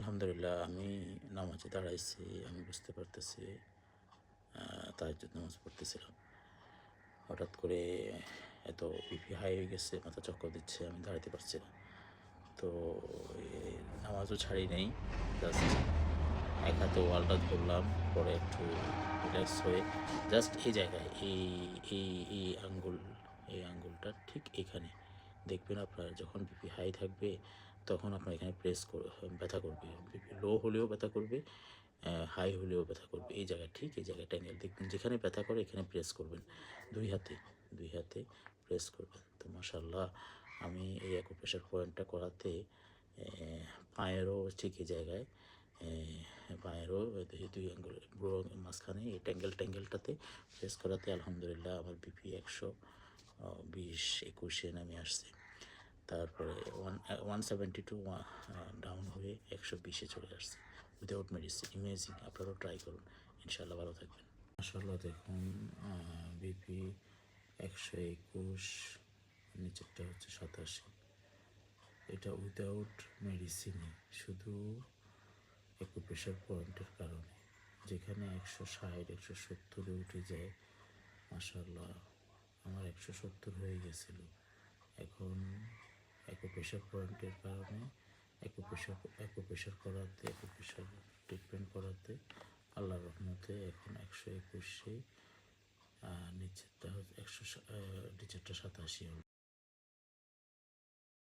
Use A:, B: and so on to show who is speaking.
A: আলহামদুলিল্লাহ আমি নামাজে দাঁড়াইছি। আমি বুঝতে পারতেছি তাহাজ্জুদ নামাজ পড়তেছিলাম। হঠাৎ করে এত বিপি হাই হয়ে গেছে, মাথা চক্কর দিচ্ছে, আমি দাঁড়াতে পারছি না। তো নামাজও ছাড়ি নাই, জাস্ট এক হাতে ওয়ালটা ধরলাম, পরে একটু রিল্যাক্স হয়ে জাস্ট এই জায়গায় এই এই এই আঙ্গুল এই আঙ্গুলটা ঠিক এখানে দেখবেন আপনার যখন বিপি হাই থাকবে তখন আপনার এখানে ব্যথা করবে, বিপি লো হলেও ব্যথা করবে, হাই হলেও ব্যথা করবে। এই জায়গায় ঠিক এই জায়গায় ট্যাঙ্গেল দেখবেন, যেখানে ব্যথা করে এখানে প্রেস করবেন, দুই হাতে প্রেস করবেন। তো মাশাআল্লাহ আমি এই অ্যাকুপ্রেশার পয়েন্টটা করাতে পায়েরও ঠিক এই জায়গায়, পায়েরও দুই আঙ্গুলের বুড়ো মাঝখানে এই ট্যাঙ্গেলটাতে প্রেস করাতে আলহামদুলিল্লাহ আমার বিপি 120-21 নামে আসছে। তারপরে 172 ডাউন হয়ে 120 চলে আসছে উইদাউট মেডিসিন। ইমেজিং, আপনারাও ট্রাই করুন, ইনশাআল্লাহ ভালো থাকবেন। মাশাআল্লাহ দেখুন, বিপি 121, নিচেরটা হচ্ছে 87। এটা উইদাউট মেডিসিনে, শুধু অ্যাকুপ্রেশার পয়েন্টের কারণে। যেখানে 160-170 উঠে যায়, মাশাআল্লাহ আমার 170 হয়ে গেছিলো। এখন অ্যাকুপ্রেশার পয়েন্টের কারণে অ্যাকুপ্রেশার ট্রিটমেন্ট করাতে আল্লাহর রহমতে এখন 121, নিচেরটা 100, নিচেরটা 87 হলো।